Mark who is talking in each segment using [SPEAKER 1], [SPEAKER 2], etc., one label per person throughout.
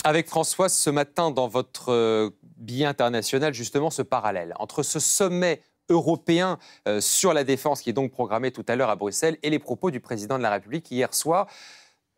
[SPEAKER 1] Avec François, ce matin, dans votre billet international, justement, ce parallèle entre ce sommet européen sur la défense, qui est donc programmé tout à l'heure à Bruxelles, et les propos du président de la République hier soir.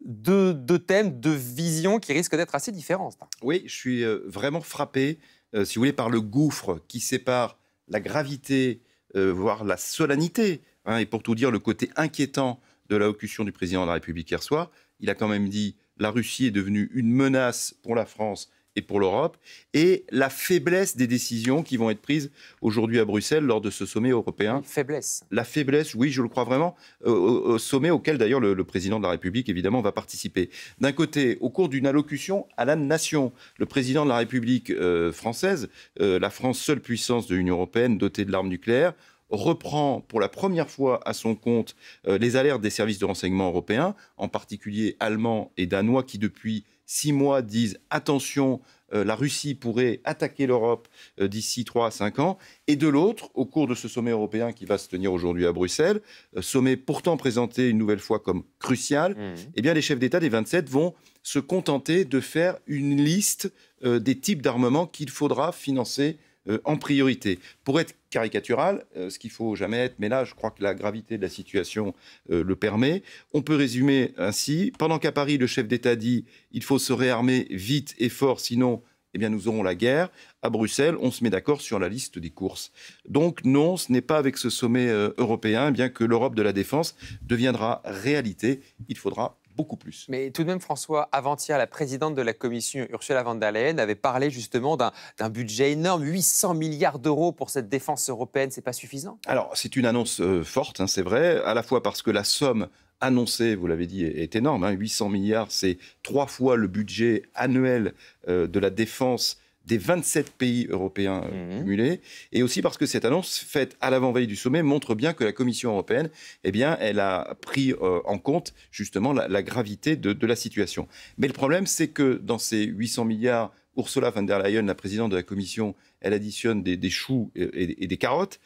[SPEAKER 1] Deux thèmes, deux visions qui risquent d'être assez différentes.
[SPEAKER 2] Oui, je suis vraiment frappé, si vous voulez, par le gouffre qui sépare la gravité, voire la solennité, et pour tout dire, le côté inquiétant de l'allocution du président de la République hier soir. Il a quand même dit la Russie est devenue une menace pour la France et pour l'Europe, et la faiblesse des décisions qui vont être prises aujourd'hui à Bruxelles lors de ce sommet européen.
[SPEAKER 1] Faiblesse.
[SPEAKER 2] La faiblesse, oui, je le crois vraiment, au sommet auquel d'ailleurs le président de la République, évidemment, va participer. D'un côté, au cours d'une allocution à la nation, le président de la République française, la France, seule puissance de l'Union européenne dotée de l'arme nucléaire, reprend pour la première fois à son compte les alertes des services de renseignement européens, en particulier allemands et danois, qui depuis 6 mois disent « attention, la Russie pourrait attaquer l'Europe d'ici 3 à 5 ans ». Et de l'autre, au cours de ce sommet européen qui va se tenir aujourd'hui à Bruxelles, sommet pourtant présenté une nouvelle fois comme crucial, eh bien les chefs d'État des 27 vont se contenter de faire une liste des types d'armements qu'il faudra financer en priorité. Pour être caricatural, ce qu'il ne faut jamais être, mais là je crois que la gravité de la situation le permet, on peut résumer ainsi: pendant qu'à Paris le chef d'État dit il faut se réarmer vite et fort, sinon eh bien, nous aurons la guerre, à Bruxelles on se met d'accord sur la liste des courses. Donc non, ce n'est pas avec ce sommet européen bien que l'Europe de la défense deviendra réalité. Il faudra beaucoup plus.
[SPEAKER 1] Mais tout de même, François, avant-hier, la présidente de la Commission, Ursula von der Leyen, avait parlé justement d'un budget énorme, 800 milliards d'euros pour cette défense européenne. C'est pas suffisant?
[SPEAKER 2] Alors, c'est une annonce forte, c'est vrai, à la fois parce que la somme annoncée, vous l'avez dit, est énorme. 800 milliards, c'est 3 fois le budget annuel de la défense des 27 pays européens cumulés, et aussi parce que cette annonce faite à l'avant-veille du sommet montre bien que la Commission européenne, eh bien, elle a pris en compte justement la gravité de la situation. Mais le problème, c'est que dans ces 800 milliards, Ursula von der Leyen, la présidente de la Commission, elle additionne des choux et des carottes,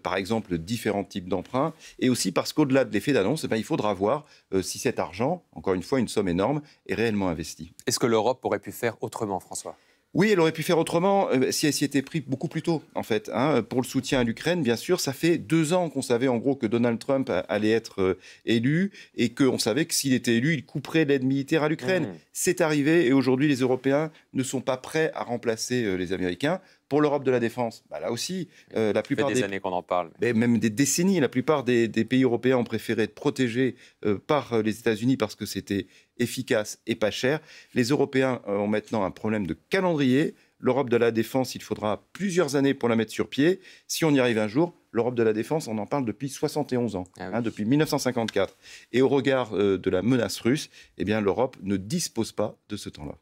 [SPEAKER 2] par exemple différents types d'emprunts, et aussi parce qu'au-delà de l'effet d'annonce, il faudra voir si cet argent, encore une fois une somme énorme, est réellement investi.
[SPEAKER 1] Est-ce que l'Europe aurait pu faire autrement, François?
[SPEAKER 2] Oui, elle aurait pu faire autrement si elle s'y était pris beaucoup plus tôt, en fait. Pour le soutien à l'Ukraine, bien sûr, ça fait 2 ans qu'on savait en gros que Donald Trump allait être élu, et qu'on savait que s'il était élu, il couperait l'aide militaire à l'Ukraine. C'est arrivé, et aujourd'hui, les Européens ne sont pas prêts à remplacer les Américains. Pour l'Europe de la défense, là aussi, la plupart
[SPEAKER 1] des années qu'on en parle.
[SPEAKER 2] Même des décennies, la plupart des pays européens ont préféré être protégés par les États-Unis parce que c'était efficace et pas cher. Les Européens ont maintenant un problème de calendrier. L'Europe de la défense, il faudra plusieurs années pour la mettre sur pied. Si on y arrive un jour, l'Europe de la défense, on en parle depuis 71 ans, depuis 1954. Et au regard de la menace russe, eh bien, l'Europe ne dispose pas de ce temps-là.